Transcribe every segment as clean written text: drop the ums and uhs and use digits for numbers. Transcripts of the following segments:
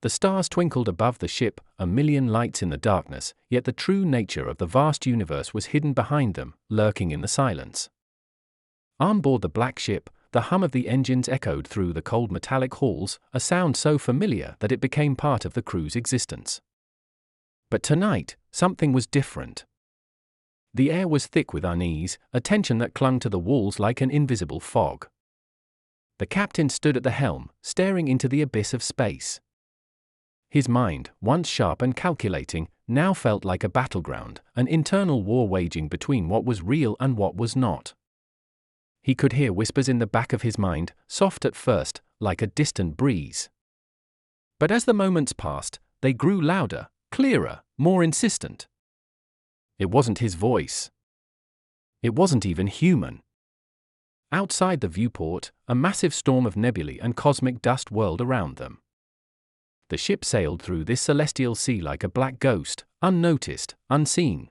The stars twinkled above the ship, a million lights in the darkness, yet the true nature of the vast universe was hidden behind them, lurking in the silence. On board the black ship, the hum of the engines echoed through the cold metallic halls, a sound so familiar that it became part of the crew's existence. But tonight, something was different. The air was thick with unease, a tension that clung to the walls like an invisible fog. The captain stood at the helm, staring into the abyss of space. His mind, once sharp and calculating, now felt like a battleground, an internal war waging between what was real and what was not. He could hear whispers in the back of his mind, soft at first, like a distant breeze. But as the moments passed, they grew louder, clearer, more insistent. It wasn't his voice. It wasn't even human. Outside the viewport, a massive storm of nebulae and cosmic dust whirled around them. The ship sailed through this celestial sea like a black ghost, unnoticed, unseen.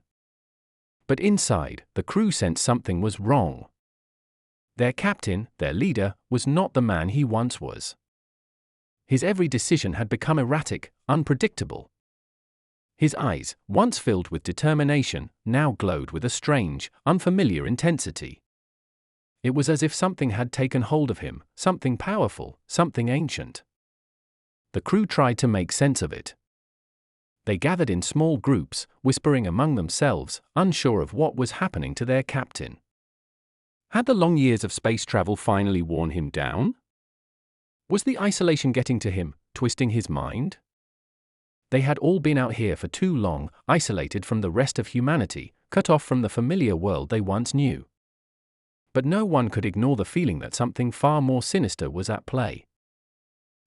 But inside, the crew sensed something was wrong. Their captain, their leader, was not the man he once was. His every decision had become erratic, unpredictable. His eyes, once filled with determination, now glowed with a strange, unfamiliar intensity. It was as if something had taken hold of him, something powerful, something ancient. The crew tried to make sense of it. They gathered in small groups, whispering among themselves, unsure of what was happening to their captain. Had the long years of space travel finally worn him down? Was the isolation getting to him, twisting his mind? They had all been out here for too long, isolated from the rest of humanity, cut off from the familiar world they once knew. But no one could ignore the feeling that something far more sinister was at play.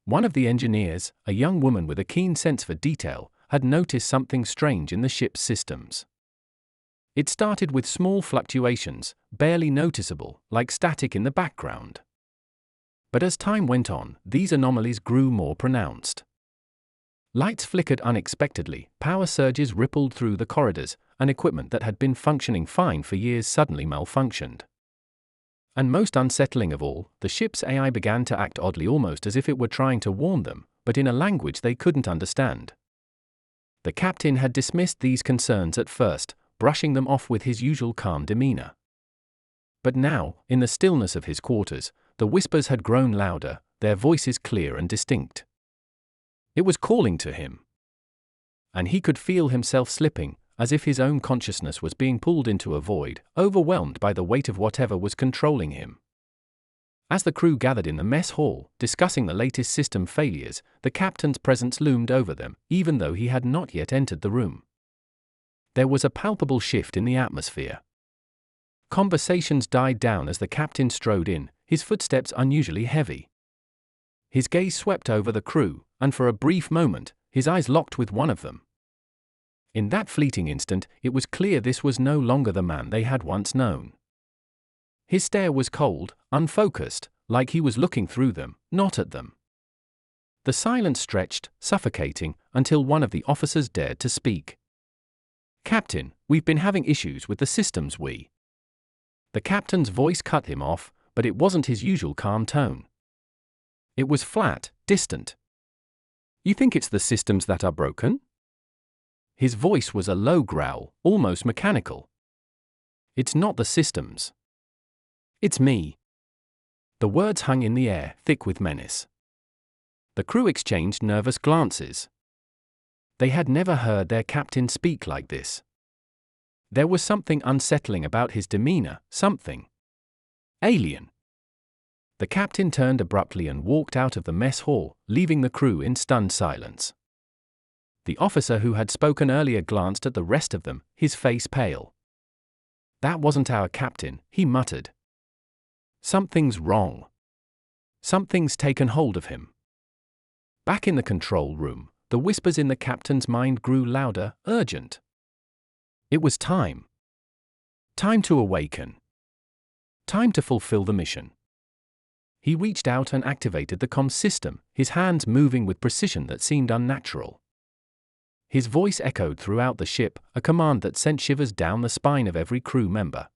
One of the engineers, a young woman with a keen sense for detail, had noticed something strange in the ship's systems. It started with small fluctuations, barely noticeable, like static in the background. But as time went on, these anomalies grew more pronounced. Lights flickered unexpectedly, power surges rippled through the corridors, and equipment that had been functioning fine for years suddenly malfunctioned. And most unsettling of all, the ship's AI began to act oddly, almost as if it were trying to warn them, but in a language they couldn't understand. The captain had dismissed these concerns at first, brushing them off with his usual calm demeanor. But now, in the stillness of his quarters, the whispers had grown louder, their voices clear and distinct. It was calling to him. And he could feel himself slipping, as if his own consciousness was being pulled into a void, overwhelmed by the weight of whatever was controlling him. As the crew gathered in the mess hall, discussing the latest system failures, the captain's presence loomed over them, even though he had not yet entered the room. There was a palpable shift in the atmosphere. Conversations died down as the captain strode in, his footsteps unusually heavy. His gaze swept over the crew, and for a brief moment, his eyes locked with one of them. In that fleeting instant, it was clear this was no longer the man they had once known. His stare was cold, unfocused, like he was looking through them, not at them. The silence stretched, suffocating, until one of the officers dared to speak. "Captain, we've been having issues with the systems we..." The captain's voice cut him off, but it wasn't his usual calm tone. It was flat, distant. "You think it's the systems that are broken?" His voice was a low growl, almost mechanical. "It's not the systems. It's me." The words hung in the air, thick with menace. The crew exchanged nervous glances. They had never heard their captain speak like this. There was something unsettling about his demeanor, something alien. The captain turned abruptly and walked out of the mess hall, leaving the crew in stunned silence. The officer who had spoken earlier glanced at the rest of them, his face pale. "That wasn't our captain," he muttered. "Something's wrong. Something's taken hold of him." Back in the control room, the whispers in the captain's mind grew louder, urgent. It was time. Time to awaken. Time to fulfill the mission. He reached out and activated the comm system, his hands moving with precision that seemed unnatural. His voice echoed throughout the ship, a command that sent shivers down the spine of every crew member.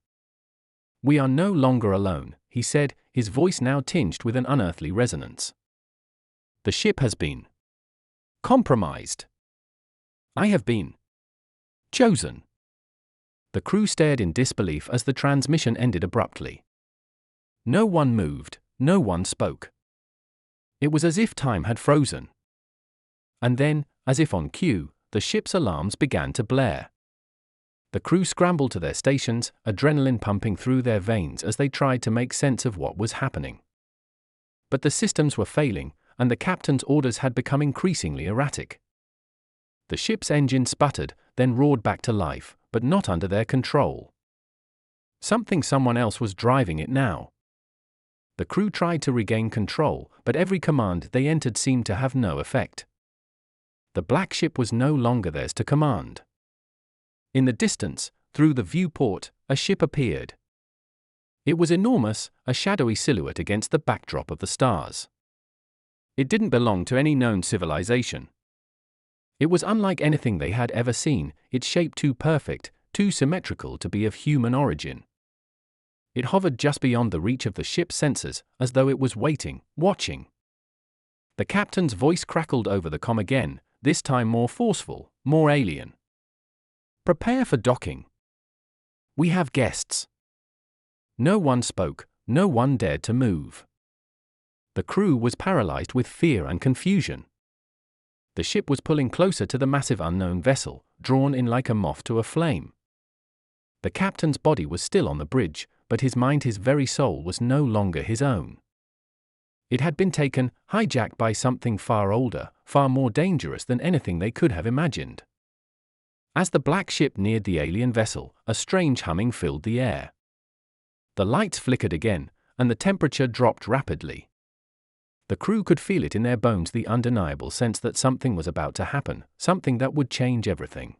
"We are no longer alone," he said, his voice now tinged with an unearthly resonance. "The ship has been compromised. I have been chosen. The crew stared in disbelief as the transmission ended abruptly. No one moved, no one spoke. It was as if time had frozen. And then, as if on cue, the ship's alarms began to blare. The crew scrambled to their stations, adrenaline pumping through their veins as they tried to make sense of what was happening. But the systems were failing, and the captain's orders had become increasingly erratic. The ship's engine sputtered, then roared back to life, but not under their control. Someone else was driving it now. The crew tried to regain control, but every command they entered seemed to have no effect. The black ship was no longer theirs to command. In the distance, through the viewport, a ship appeared. It was enormous, a shadowy silhouette against the backdrop of the stars. It didn't belong to any known civilization. It was unlike anything they had ever seen, its shape too perfect, too symmetrical to be of human origin. It hovered just beyond the reach of the ship's sensors, as though it was waiting, watching. The captain's voice crackled over the comm again, this time more forceful, more alien. Prepare for docking. We have guests. No one spoke, no one dared to move. The crew was paralyzed with fear and confusion. The ship was pulling closer to the massive unknown vessel, drawn in like a moth to a flame. The captain's body was still on the bridge, but his mind, his very soul, was no longer his own. It had been taken, hijacked by something far older, far more dangerous than anything they could have imagined. As the black ship neared the alien vessel, a strange humming filled the air. The lights flickered again, and the temperature dropped rapidly. The crew could feel it in their bones, the undeniable sense that something was about to happen, something that would change everything.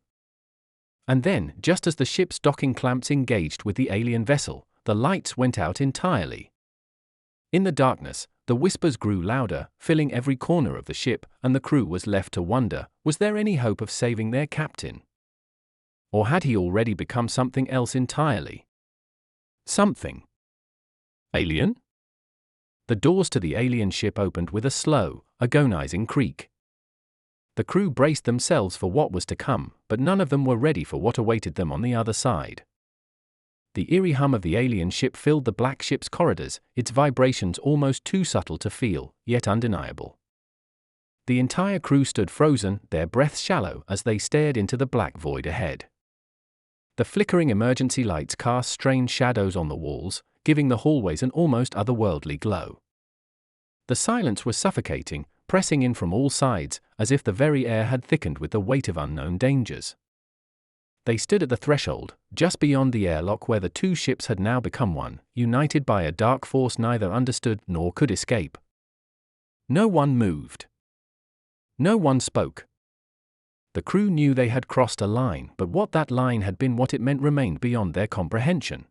And then, just as the ship's docking clamps engaged with the alien vessel, the lights went out entirely. In the darkness, the whispers grew louder, filling every corner of the ship, and the crew was left to wonder, was there any hope of saving their captain? Or had he already become something else entirely? Something alien? The doors to the alien ship opened with a slow, agonizing creak. The crew braced themselves for what was to come, but none of them were ready for what awaited them on the other side. The eerie hum of the alien ship filled the black ship's corridors, its vibrations almost too subtle to feel, yet undeniable. The entire crew stood frozen, their breaths shallow as they stared into the black void ahead. The flickering emergency lights cast strange shadows on the walls, giving the hallways an almost otherworldly glow. The silence was suffocating, pressing in from all sides, as if the very air had thickened with the weight of unknown dangers. They stood at the threshold, just beyond the airlock where the two ships had now become one, united by a dark force neither understood nor could escape. No one moved. No one spoke. The crew knew they had crossed a line, but what that line had been, what it meant, remained beyond their comprehension.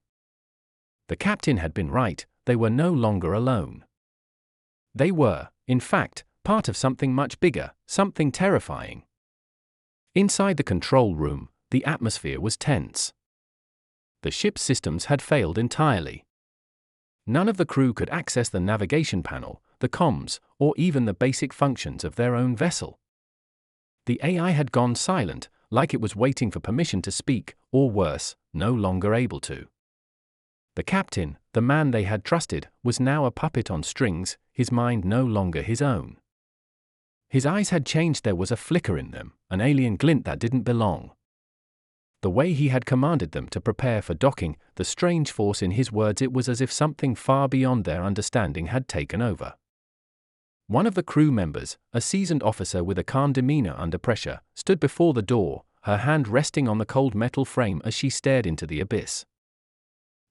The captain had been right, they were no longer alone. They were, in fact, part of something much bigger, something terrifying. Inside the control room, the atmosphere was tense. The ship's systems had failed entirely. None of the crew could access the navigation panel, the comms, or even the basic functions of their own vessel. The AI had gone silent, like it was waiting for permission to speak, or worse, no longer able to. The captain, the man they had trusted, was now a puppet on strings, his mind no longer his own. His eyes had changed, there was a flicker in them, an alien glint that didn't belong. The way he had commanded them to prepare for docking, the strange force in his words, it was as if something far beyond their understanding had taken over. One of the crew members, a seasoned officer with a calm demeanor under pressure, stood before the door, her hand resting on the cold metal frame as she stared into the abyss.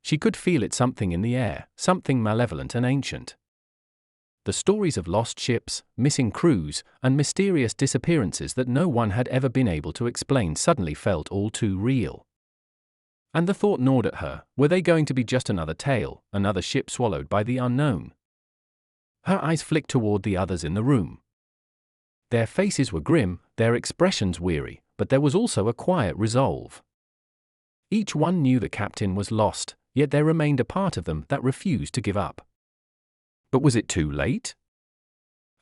She could feel it, something in the air, something malevolent and ancient. The stories of lost ships, missing crews, and mysterious disappearances that no one had ever been able to explain suddenly felt all too real. And the thought gnawed at her, were they going to be just another tale, another ship swallowed by the unknown? Her eyes flicked toward the others in the room. Their faces were grim, their expressions weary, but there was also a quiet resolve. Each one knew the captain was lost, yet there remained a part of them that refused to give up. But was it too late?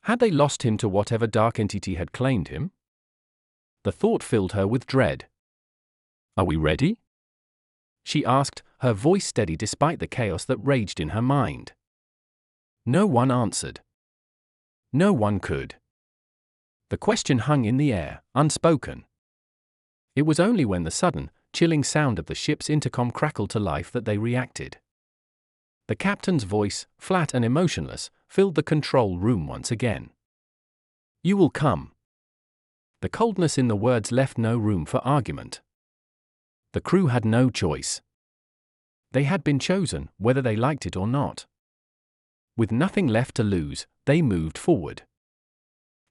Had they lost him to whatever dark entity had claimed him? The thought filled her with dread. "Are we ready?" she asked, her voice steady despite the chaos that raged in her mind. No one answered. No one could. The question hung in the air, unspoken. It was only when the sudden, chilling sound of the ship's intercom crackled to life that they reacted. The captain's voice, flat and emotionless, filled the control room once again. "You will come." The coldness in the words left no room for argument. The crew had no choice. They had been chosen, whether they liked it or not. With nothing left to lose, they moved forward.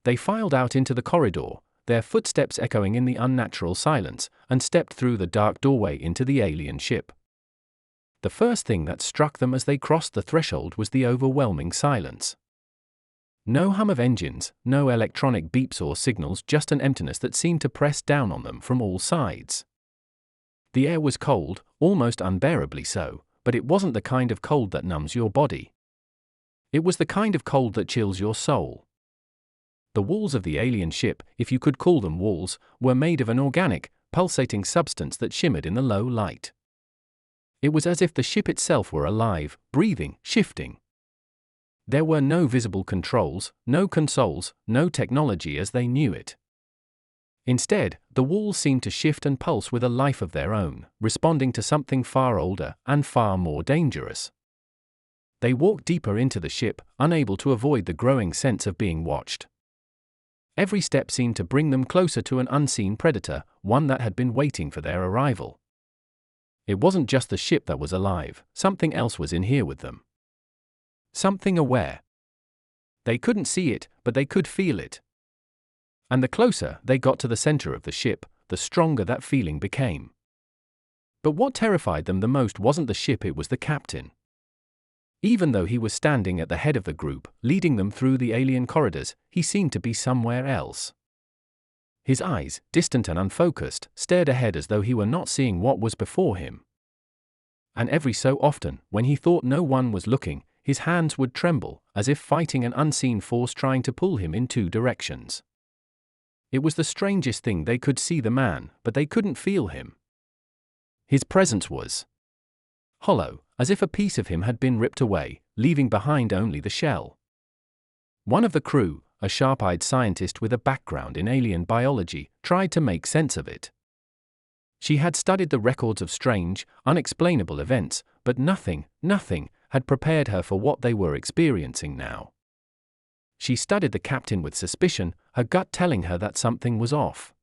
They filed out into the corridor, their footsteps echoing in the unnatural silence, and stepped through the dark doorway into the alien ship. The first thing that struck them as they crossed the threshold was the overwhelming silence. No hum of engines, no electronic beeps or signals, just an emptiness that seemed to press down on them from all sides. The air was cold, almost unbearably so, but it wasn't the kind of cold that numbs your body. It was the kind of cold that chills your soul. The walls of the alien ship, if you could call them walls, were made of an organic, pulsating substance that shimmered in the low light. It was as if the ship itself were alive, breathing, shifting. There were no visible controls, no consoles, no technology as they knew it. Instead, the walls seemed to shift and pulse with a life of their own, responding to something far older and far more dangerous. They walked deeper into the ship, unable to avoid the growing sense of being watched. Every step seemed to bring them closer to an unseen predator, one that had been waiting for their arrival. It wasn't just the ship that was alive, something else was in here with them. Something aware. They couldn't see it, but they could feel it. And the closer they got to the center of the ship, the stronger that feeling became. But what terrified them the most wasn't the ship, it was the captain. Even though he was standing at the head of the group, leading them through the alien corridors, he seemed to be somewhere else. His eyes, distant and unfocused, stared ahead as though he were not seeing what was before him. And every so often, when he thought no one was looking, his hands would tremble, as if fighting an unseen force trying to pull him in two directions. It was the strangest thing. They could see the man, but they couldn't feel him. His presence was hollow, as if a piece of him had been ripped away, leaving behind only the shell. One of the crew, a sharp-eyed scientist with a background in alien biology, tried to make sense of it. She had studied the records of strange, unexplainable events, but nothing had prepared her for what they were experiencing now. She studied the captain with suspicion, her gut telling her that something was off.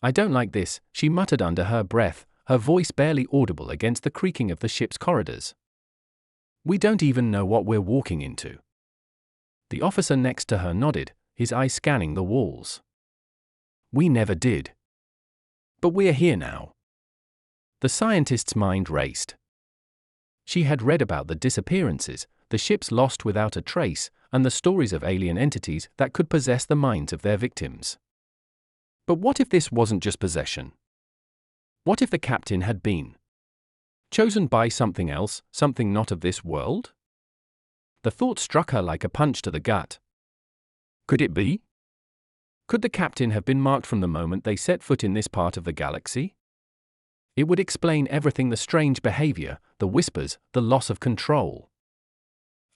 "I don't like this," she muttered under her breath, her voice barely audible against the creaking of the ship's corridors. "We don't even know what we're walking into." The officer next to her nodded, his eyes scanning the walls. "We never did. But we're here now." The scientist's mind raced. She had read about the disappearances, the ships lost without a trace, and the stories of alien entities that could possess the minds of their victims. But what if this wasn't just possession? What if the captain had been chosen by something else, something not of this world? The thought struck her like a punch to the gut. Could it be? Could the captain have been marked from the moment they set foot in this part of the galaxy? It would explain everything: the strange behavior, the whispers, the loss of control.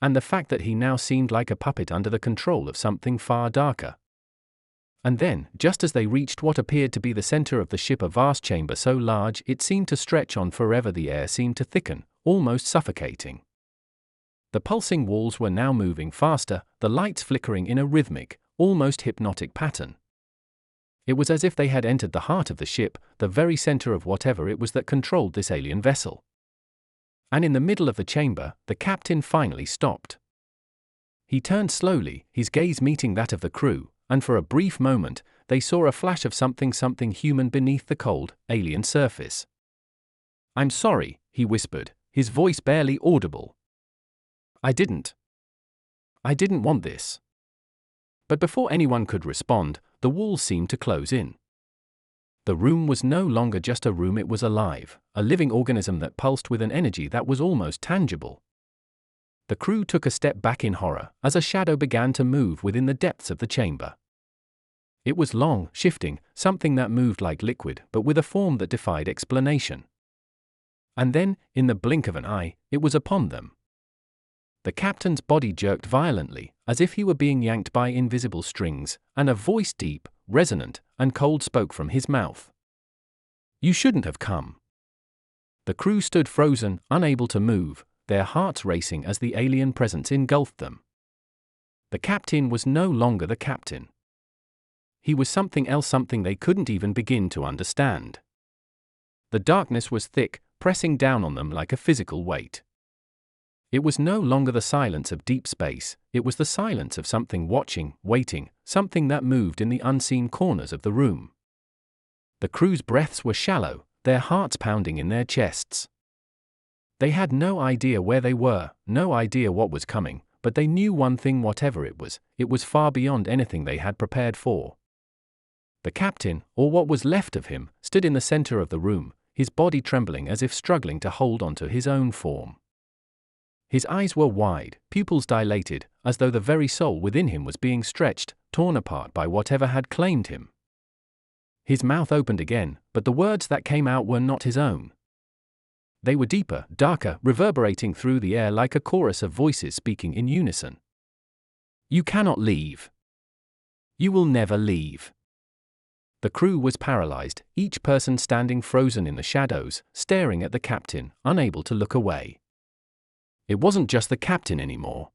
And the fact that he now seemed like a puppet under the control of something far darker. And then, just as they reached what appeared to be the center of the ship, a vast chamber so large it seemed to stretch on forever, the air seemed to thicken, almost suffocating. The pulsing walls were now moving faster, the lights flickering in a rhythmic, almost hypnotic pattern. It was as if they had entered the heart of the ship, the very center of whatever it was that controlled this alien vessel. And in the middle of the chamber, the captain finally stopped. He turned slowly, his gaze meeting that of the crew, and for a brief moment, they saw a flash of something human beneath the cold, alien surface. "I'm sorry," he whispered, his voice barely audible. I didn't want this." But before anyone could respond, the walls seemed to close in. The room was no longer just a room, it was alive, a living organism that pulsed with an energy that was almost tangible. The crew took a step back in horror as a shadow began to move within the depths of the chamber. It was long, shifting, something that moved like liquid but with a form that defied explanation. And then, in the blink of an eye, it was upon them. The captain's body jerked violently, as if he were being yanked by invisible strings, and a voice deep, resonant, and cold spoke from his mouth. "You shouldn't have come." The crew stood frozen, unable to move, their hearts racing as the alien presence engulfed them. The captain was no longer the captain. He was something else, something they couldn't even begin to understand. The darkness was thick, pressing down on them like a physical weight. It was no longer the silence of deep space, it was the silence of something watching, waiting, something that moved in the unseen corners of the room. The crew's breaths were shallow, their hearts pounding in their chests. They had no idea where they were, no idea what was coming, but they knew one thing: whatever it was far beyond anything they had prepared for. The captain, or what was left of him, stood in the center of the room, his body trembling as if struggling to hold onto his own form. His eyes were wide, pupils dilated, as though the very soul within him was being stretched, torn apart by whatever had claimed him. His mouth opened again, but the words that came out were not his own. They were deeper, darker, reverberating through the air like a chorus of voices speaking in unison. "You cannot leave. You will never leave." The crew was paralyzed, each person standing frozen in the shadows, staring at the captain, unable to look away. It wasn't just the captain anymore.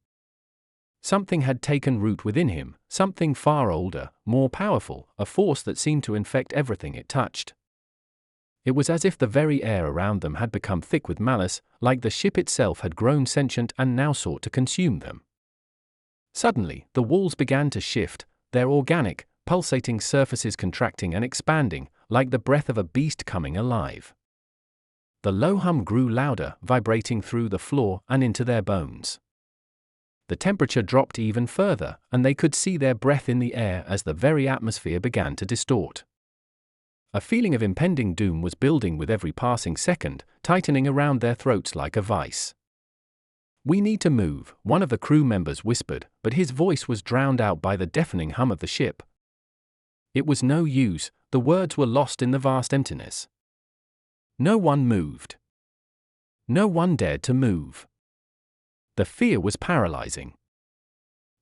Something had taken root within him, something far older, more powerful, a force that seemed to infect everything it touched. It was as if the very air around them had become thick with malice, like the ship itself had grown sentient and now sought to consume them. Suddenly, the walls began to shift, their organic, pulsating surfaces contracting and expanding, like the breath of a beast coming alive. The low hum grew louder, vibrating through the floor and into their bones. The temperature dropped even further, and they could see their breath in the air as the very atmosphere began to distort. A feeling of impending doom was building with every passing second, tightening around their throats like a vice. "We need to move," one of the crew members whispered, but his voice was drowned out by the deafening hum of the ship. It was no use, the words were lost in the vast emptiness. No one moved. No one dared to move. The fear was paralyzing.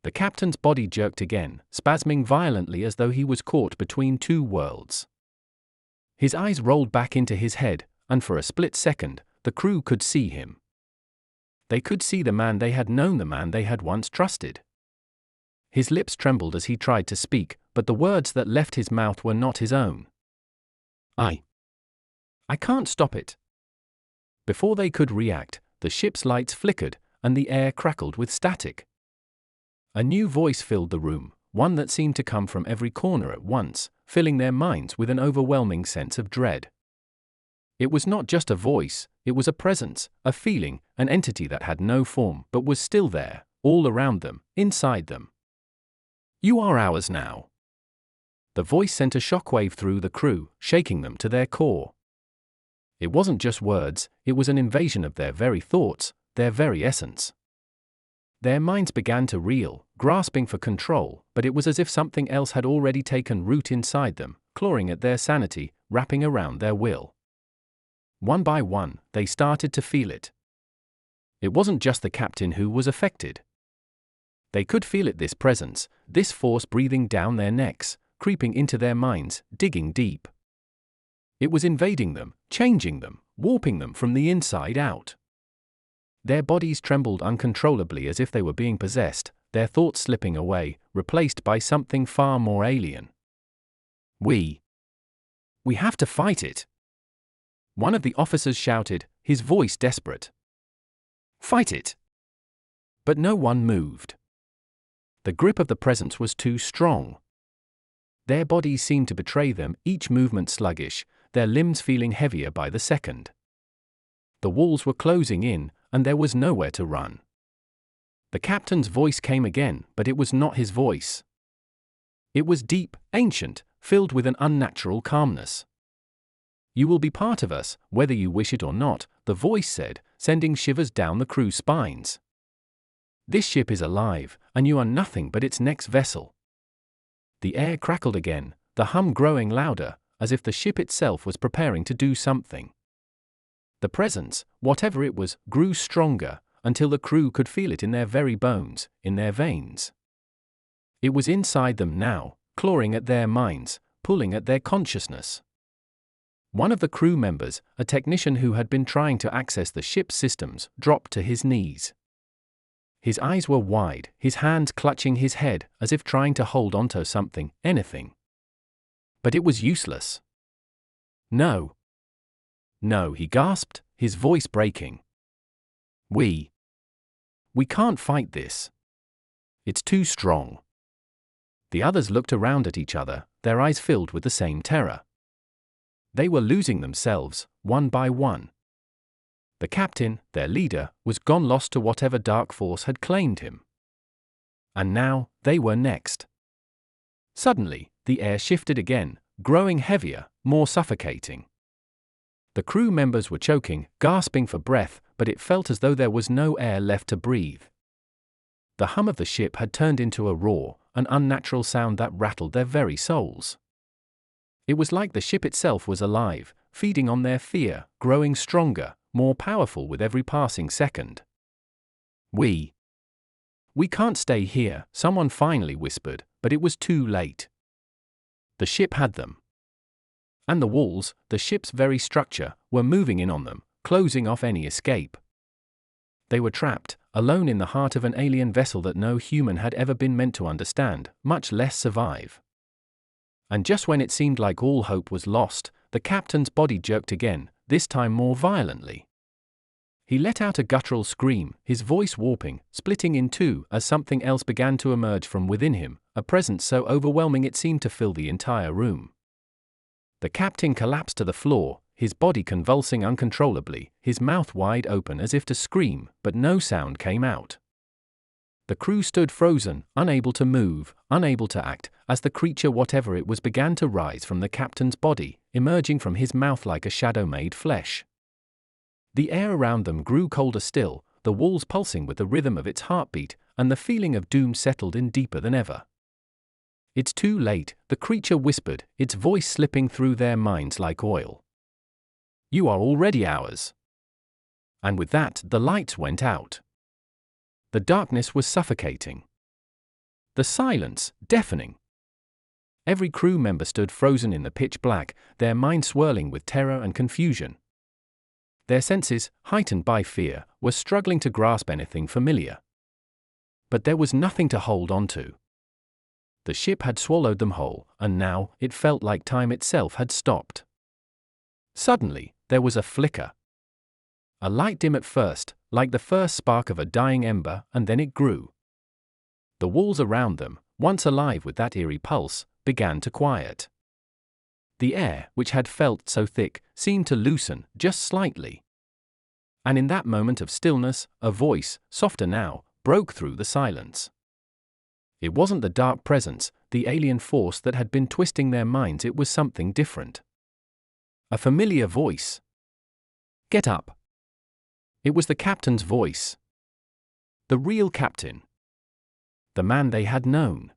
The captain's body jerked again, spasming violently as though he was caught between two worlds. His eyes rolled back into his head, and for a split second, the crew could see him. They could see the man they had known, the man they had once trusted. His lips trembled as he tried to speak, but the words that left his mouth were not his own. I can't stop it." Before they could react, the ship's lights flickered, and the air crackled with static. A new voice filled the room, one that seemed to come from every corner at once, filling their minds with an overwhelming sense of dread. It was not just a voice, it was a presence, a feeling, an entity that had no form but was still there, all around them, inside them. "You are ours now." The voice sent a shockwave through the crew, shaking them to their core. It wasn't just words, it was an invasion of their very thoughts, their very essence. Their minds began to reel, grasping for control, but it was as if something else had already taken root inside them, clawing at their sanity, wrapping around their will. One by one, they started to feel it. It wasn't just the captain who was affected. They could feel it, this presence, this force breathing down their necks, creeping into their minds, digging deep. It was invading them, changing them, warping them from the inside out. Their bodies trembled uncontrollably as if they were being possessed, their thoughts slipping away, replaced by something far more alien. We have to fight it." One of the officers shouted, his voice desperate. "Fight it!" But no one moved. The grip of the presence was too strong. Their bodies seemed to betray them, each movement sluggish, their limbs feeling heavier by the second. The walls were closing in, and there was nowhere to run. The captain's voice came again, but it was not his voice. It was deep, ancient, filled with an unnatural calmness. "You will be part of us, whether you wish it or not," the voice said, sending shivers down the crew's spines. This ship is alive, and you are nothing but its next vessel. The air crackled again, the hum growing louder, as if the ship itself was preparing to do something. The presence, whatever it was, grew stronger, until the crew could feel it in their very bones, in their veins. It was inside them now, clawing at their minds, pulling at their consciousness. One of the crew members, a technician who had been trying to access the ship's systems, dropped to his knees. His eyes were wide, his hands clutching his head, as if trying to hold onto something, anything. But it was useless. No. No, he gasped, his voice breaking. We can't fight this. It's too strong. The others looked around at each other, their eyes filled with the same terror. They were losing themselves, one by one. The captain, their leader, was gone, lost to whatever dark force had claimed him. And now, they were next. Suddenly, the air shifted again, growing heavier, more suffocating. The crew members were choking, gasping for breath, but it felt as though there was no air left to breathe. The hum of the ship had turned into a roar, an unnatural sound that rattled their very souls. It was like the ship itself was alive, feeding on their fear, growing stronger, more powerful with every passing second. We can't stay here, someone finally whispered, but it was too late. The ship had them. And the walls, the ship's very structure, were moving in on them, closing off any escape. They were trapped, alone in the heart of an alien vessel that no human had ever been meant to understand, much less survive. And just when it seemed like all hope was lost, the captain's body jerked again, this time more violently. He let out a guttural scream, his voice warping, splitting in two, as something else began to emerge from within him, a presence so overwhelming it seemed to fill the entire room. The captain collapsed to the floor, his body convulsing uncontrollably, his mouth wide open as if to scream, but no sound came out. The crew stood frozen, unable to move, unable to act, as the creature, whatever it was, began to rise from the captain's body, emerging from his mouth like a shadow made flesh. The air around them grew colder still, the walls pulsing with the rhythm of its heartbeat, and the feeling of doom settled in deeper than ever. "It's too late," the creature whispered, its voice slipping through their minds like oil. "You are already ours." And with that, the lights went out. The darkness was suffocating. The silence, deafening. Every crew member stood frozen in the pitch black, their minds swirling with terror and confusion. Their senses, heightened by fear, were struggling to grasp anything familiar. But there was nothing to hold on to. The ship had swallowed them whole, and now, it felt like time itself had stopped. Suddenly, there was a flicker. A light, dim at first, like the first spark of a dying ember, and then it grew. The walls around them, once alive with that eerie pulse, began to quiet. The air, which had felt so thick, seemed to loosen, just slightly. And in that moment of stillness, a voice, softer now, broke through the silence. It wasn't the dark presence, the alien force that had been twisting their minds, it was something different. A familiar voice. "Get up." It was the captain's voice. The real captain. The man they had known.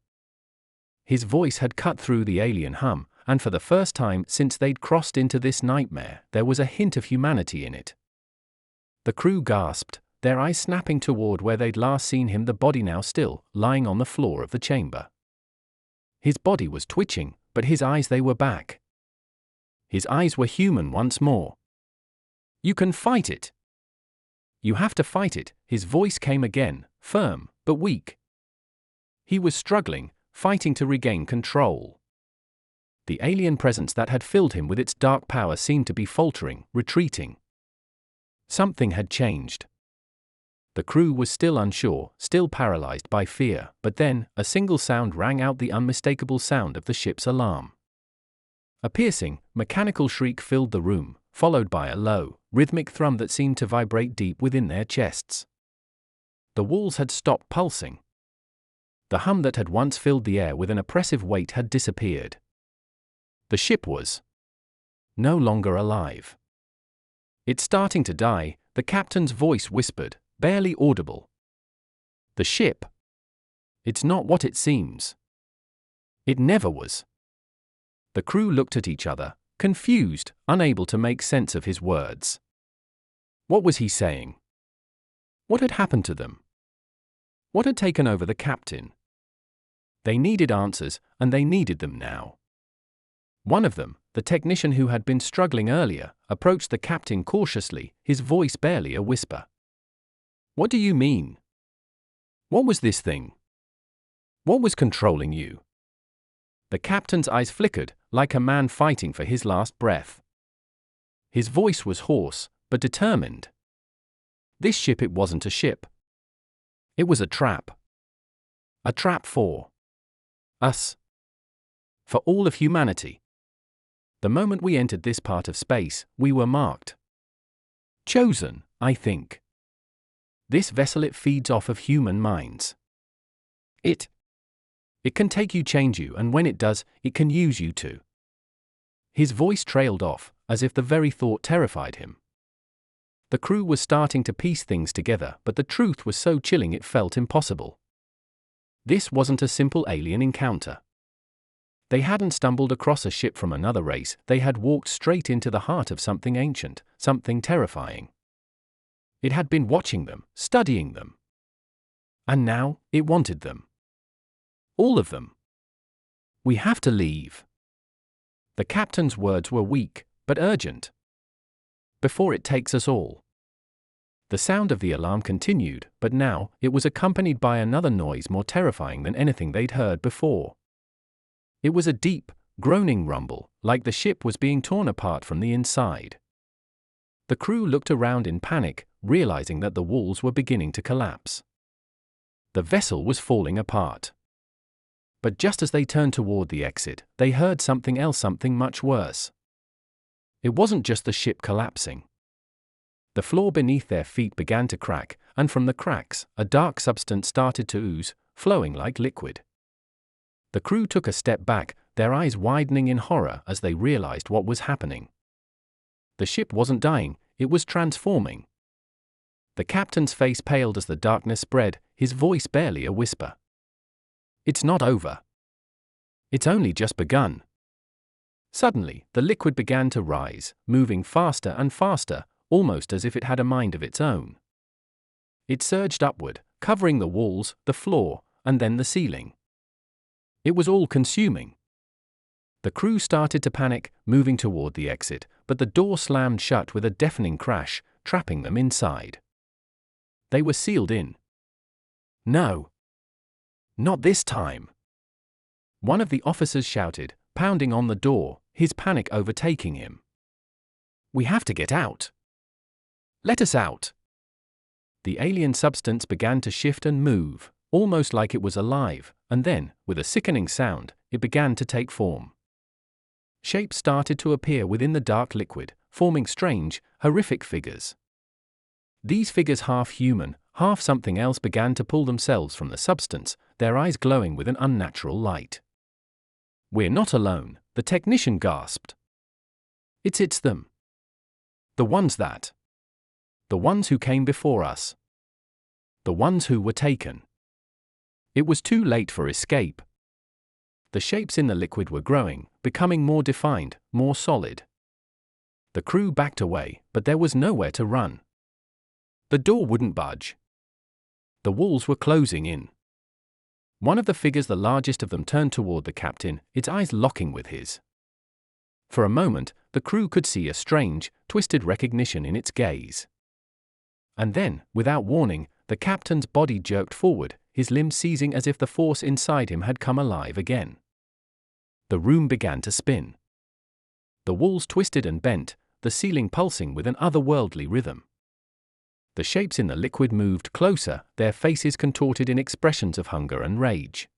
His voice had cut through the alien hum, and for the first time since they'd crossed into this nightmare, there was a hint of humanity in it. The crew gasped, their eyes snapping toward where they'd last seen him, the body now still, lying on the floor of the chamber. His body was twitching, but his eyes, they were back. His eyes were human once more. "You can fight it. You have to fight it," his voice came again, firm, but weak. He was struggling, fighting to regain control. The alien presence that had filled him with its dark power seemed to be faltering, retreating. Something had changed. The crew was still unsure, still paralyzed by fear, but then, a single sound rang out, the unmistakable sound of the ship's alarm. A piercing, mechanical shriek filled the room, followed by a low, rhythmic thrum that seemed to vibrate deep within their chests. The walls had stopped pulsing. The hum that had once filled the air with an oppressive weight had disappeared. The ship was no longer alive. "It's starting to die," the captain's voice whispered, barely audible. The ship. It's not what it seems. It never was. The crew looked at each other, confused, unable to make sense of his words. What was he saying? What had happened to them? What had taken over the captain? They needed answers, and they needed them now. One of them, the technician who had been struggling earlier, approached the captain cautiously, his voice barely a whisper. What do you mean? What was this thing? What was controlling you? The captain's eyes flickered, like a man fighting for his last breath. His voice was hoarse, but determined. This ship, it wasn't a ship. It was a trap. A trap for us. For all of humanity. The moment we entered this part of space, we were marked. Chosen, I think. This vessel, it feeds off of human minds. It can take you, change you, and when it does, it can use you too. His voice trailed off, as if the very thought terrified him. The crew was starting to piece things together, but the truth was so chilling it felt impossible. This wasn't a simple alien encounter. They hadn't stumbled across a ship from another race, they had walked straight into the heart of something ancient, something terrifying. It had been watching them, studying them. And now, it wanted them. All of them. We have to leave. The captain's words were weak, but urgent. Before it takes us all. The sound of the alarm continued, but now, it was accompanied by another noise more terrifying than anything they'd heard before. It was a deep, groaning rumble, like the ship was being torn apart from the inside. The crew looked around in panic, realizing that the walls were beginning to collapse. The vessel was falling apart. But just as they turned toward the exit, they heard something else, something much worse. It wasn't just the ship collapsing. The floor beneath their feet began to crack, and from the cracks, a dark substance started to ooze, flowing like liquid. The crew took a step back, their eyes widening in horror as they realized what was happening. The ship wasn't dying, it was transforming. The captain's face paled as the darkness spread, his voice barely a whisper. It's not over. It's only just begun. Suddenly, the liquid began to rise, moving faster and faster, almost as if it had a mind of its own. It surged upward, covering the walls, the floor, and then the ceiling. It was all-consuming. The crew started to panic, moving toward the exit, but the door slammed shut with a deafening crash, trapping them inside. They were sealed in. No. Not this time. One of the officers shouted, pounding on the door, his panic overtaking him. We have to get out. Let us out. The alien substance began to shift and move, almost like it was alive, and then, with a sickening sound, it began to take form. Shapes started to appear within the dark liquid, forming strange, horrific figures. These figures, half human, half something else, began to pull themselves from the substance, their eyes glowing with an unnatural light. We're not alone, the technician gasped. It's them. The ones who came before us. The ones who were taken. It was too late for escape. The shapes in the liquid were growing, becoming more defined, more solid. The crew backed away, but there was nowhere to run. The door wouldn't budge. The walls were closing in. One of the figures, the largest of them, turned toward the captain, its eyes locking with his. For a moment, the crew could see a strange, twisted recognition in its gaze. And then, without warning, the captain's body jerked forward, his limbs seizing as if the force inside him had come alive again. The room began to spin. The walls twisted and bent, the ceiling pulsing with an otherworldly rhythm. The shapes in the liquid moved closer, their faces contorted in expressions of hunger and rage.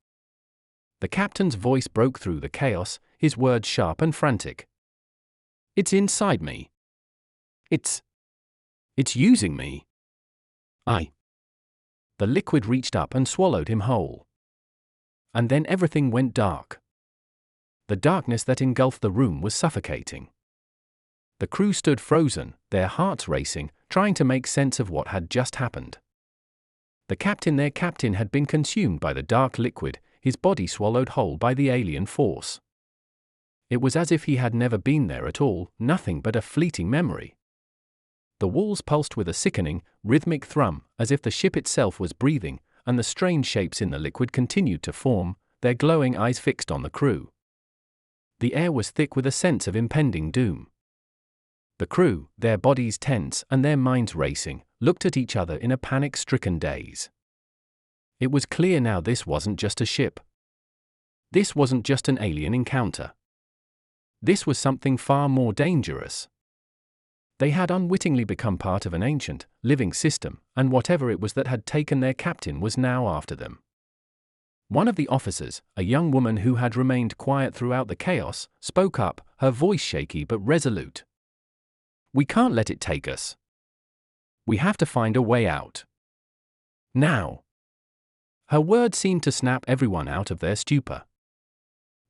The captain's voice broke through the chaos, his words sharp and frantic. It's inside me. It's using me. The liquid reached up and swallowed him whole. And then everything went dark. The darkness that engulfed the room was suffocating. The crew stood frozen, their hearts racing, trying to make sense of what had just happened. Their captain had been consumed by the dark liquid, his body swallowed whole by the alien force. It was as if he had never been there at all, nothing but a fleeting memory. The walls pulsed with a sickening, rhythmic thrum, as if the ship itself was breathing, and the strange shapes in the liquid continued to form, their glowing eyes fixed on the crew. The air was thick with a sense of impending doom. The crew, their bodies tense and their minds racing, looked at each other in a panic-stricken daze. It was clear now this wasn't just a ship. This wasn't just an alien encounter. This was something far more dangerous. They had unwittingly become part of an ancient, living system, and whatever it was that had taken their captain was now after them. One of the officers, a young woman who had remained quiet throughout the chaos, spoke up, her voice shaky but resolute. "We can't let it take us. We have to find a way out. Now." Her words seemed to snap everyone out of their stupor.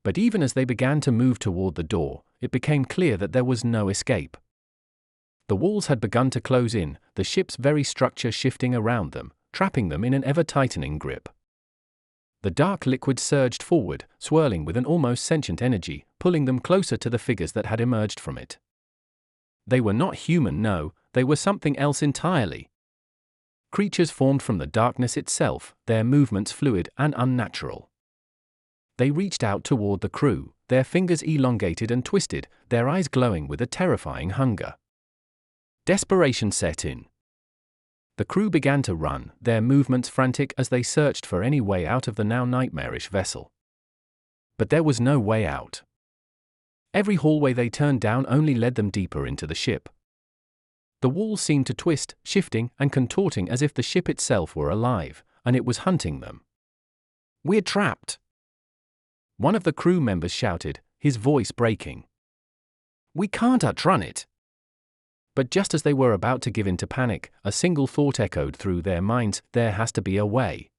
But even as they began to move toward the door, it became clear that there was no escape. The walls had begun to close in, the ship's very structure shifting around them, trapping them in an ever-tightening grip. The dark liquid surged forward, swirling with an almost sentient energy, pulling them closer to the figures that had emerged from it. They were not human, no, they were something else entirely. Creatures formed from the darkness itself, their movements fluid and unnatural. They reached out toward the crew, their fingers elongated and twisted, their eyes glowing with a terrifying hunger. Desperation set in. The crew began to run, their movements frantic as they searched for any way out of the now nightmarish vessel. But there was no way out. Every hallway they turned down only led them deeper into the ship. The walls seemed to twist, shifting and contorting as if the ship itself were alive, and it was hunting them. "We're trapped!" One of the crew members shouted, his voice breaking. "We can't outrun it!" But just as they were about to give in to panic, a single thought echoed through their minds: there has to be a way.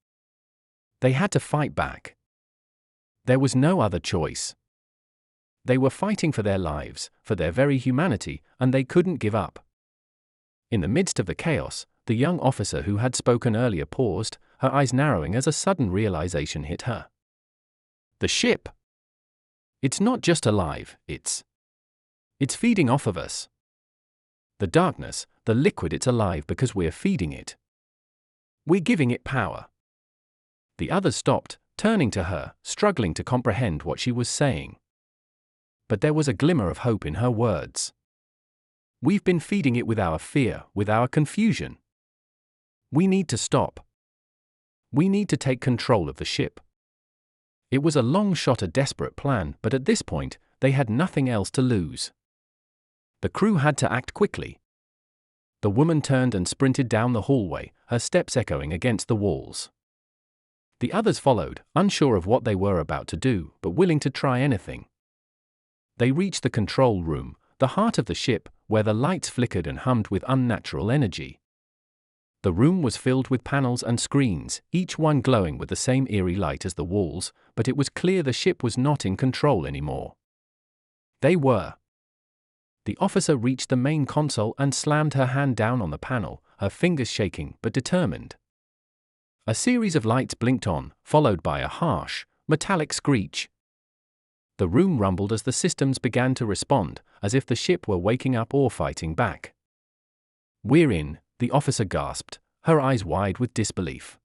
They had to fight back. There was no other choice. They were fighting for their lives, for their very humanity, and they couldn't give up. In the midst of the chaos, the young officer who had spoken earlier paused, her eyes narrowing as a sudden realization hit her. The ship! It's not just alive, it's feeding off of us. The darkness, the liquid, it's alive because we're feeding it. We're giving it power. The others stopped, turning to her, struggling to comprehend what she was saying. But there was a glimmer of hope in her words. We've been feeding it with our fear, with our confusion. We need to stop. We need to take control of the ship. It was a long shot, a desperate plan, but at this point, they had nothing else to lose. The crew had to act quickly. The woman turned and sprinted down the hallway, her steps echoing against the walls. The others followed, unsure of what they were about to do, but willing to try anything. They reached the control room, the heart of the ship, where the lights flickered and hummed with unnatural energy. The room was filled with panels and screens, each one glowing with the same eerie light as the walls, but it was clear the ship was not in control anymore. They were. The officer reached the main console and slammed her hand down on the panel, her fingers shaking but determined. A series of lights blinked on, followed by a harsh, metallic screech. The room rumbled as the systems began to respond, as if the ship were waking up or fighting back. "We're in," the officer gasped, her eyes wide with disbelief.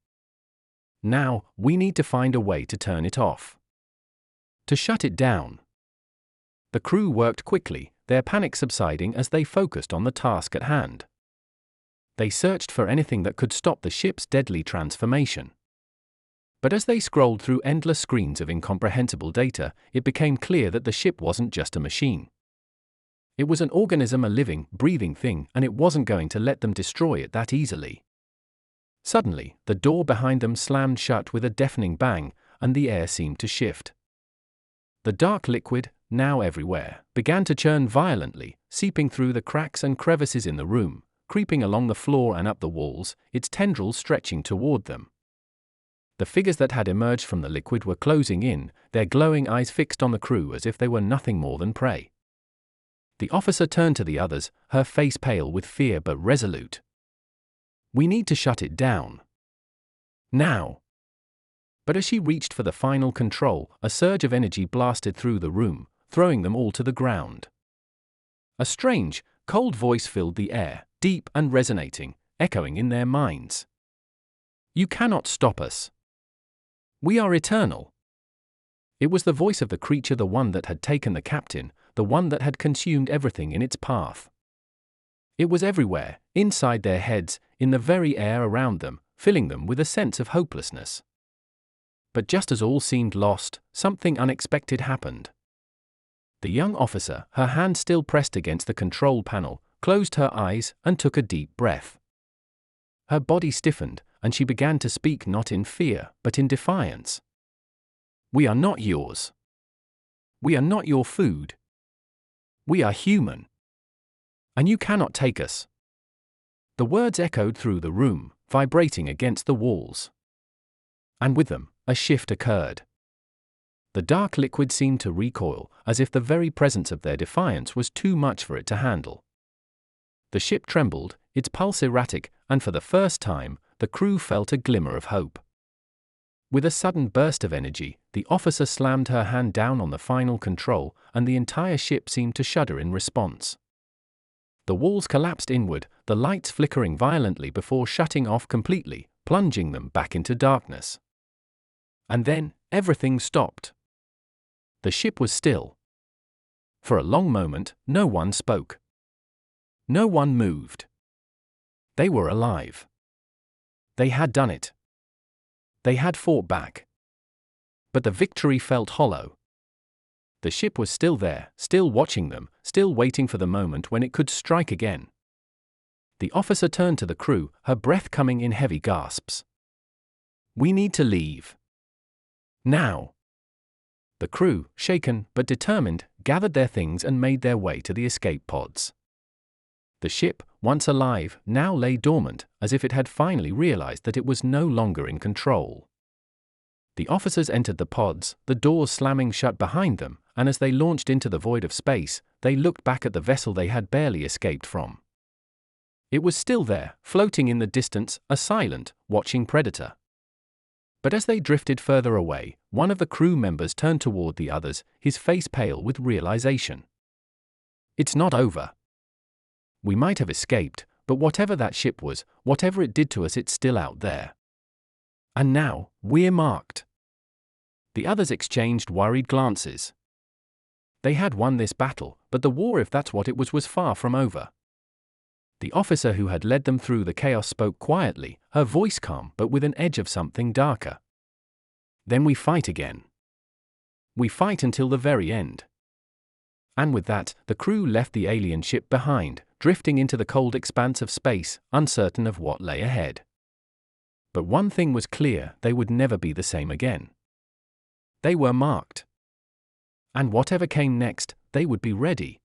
"Now, we need to find a way to turn it off. To shut it down." The crew worked quickly, their panic subsiding as they focused on the task at hand. They searched for anything that could stop the ship's deadly transformation. But as they scrolled through endless screens of incomprehensible data, it became clear that the ship wasn't just a machine. It was an organism, a living, breathing thing, and it wasn't going to let them destroy it that easily. Suddenly, the door behind them slammed shut with a deafening bang, and the air seemed to shift. The dark liquid, now everywhere, began to churn violently, seeping through the cracks and crevices in the room, creeping along the floor and up the walls, its tendrils stretching toward them. The figures that had emerged from the liquid were closing in, their glowing eyes fixed on the crew as if they were nothing more than prey. The officer turned to the others, her face pale with fear but resolute. "We need to shut it down." Now! But as she reached for the final control, a surge of energy blasted through the room, throwing them all to the ground. A strange, cold voice filled the air, deep and resonating, echoing in their minds. You cannot stop us. We are eternal. It was the voice of the creature, the one that had taken the captain, the one that had consumed everything in its path. It was everywhere, inside their heads, in the very air around them, filling them with a sense of hopelessness. But just as all seemed lost, something unexpected happened. The young officer, her hand still pressed against the control panel, closed her eyes and took a deep breath. Her body stiffened, and she began to speak not in fear, but in defiance. We are not yours. We are not your food. We are human. And you cannot take us. The words echoed through the room, vibrating against the walls. And with them, a shift occurred. The dark liquid seemed to recoil, as if the very presence of their defiance was too much for it to handle. The ship trembled, its pulse erratic, and for the first time, the crew felt a glimmer of hope. With a sudden burst of energy, the officer slammed her hand down on the final control, and the entire ship seemed to shudder in response. The walls collapsed inward, the lights flickering violently before shutting off completely, plunging them back into darkness. And then, everything stopped. The ship was still. For a long moment, no one spoke. No one moved. They were alive. They had done it. They had fought back. But the victory felt hollow. The ship was still there, still watching them, still waiting for the moment when it could strike again. The officer turned to the crew, her breath coming in heavy gasps. We need to leave. Now. The crew, shaken but determined, gathered their things and made their way to the escape pods. The ship, once alive, now lay dormant, as if it had finally realized that it was no longer in control. The officers entered the pods, the doors slamming shut behind them, and as they launched into the void of space, they looked back at the vessel they had barely escaped from. It was still there, floating in the distance, a silent, watching predator. But as they drifted further away, one of the crew members turned toward the others, his face pale with realization. It's not over. We might have escaped, but whatever that ship was, whatever it did to us, it's still out there. And now, we're marked. The others exchanged worried glances. They had won this battle, but the war, if that's what it was far from over. The officer who had led them through the chaos spoke quietly, her voice calm but with an edge of something darker. Then we fight again. We fight until the very end. And with that, the crew left the alien ship behind, drifting into the cold expanse of space, uncertain of what lay ahead. But one thing was clear, they would never be the same again. They were marked. And whatever came next, they would be ready.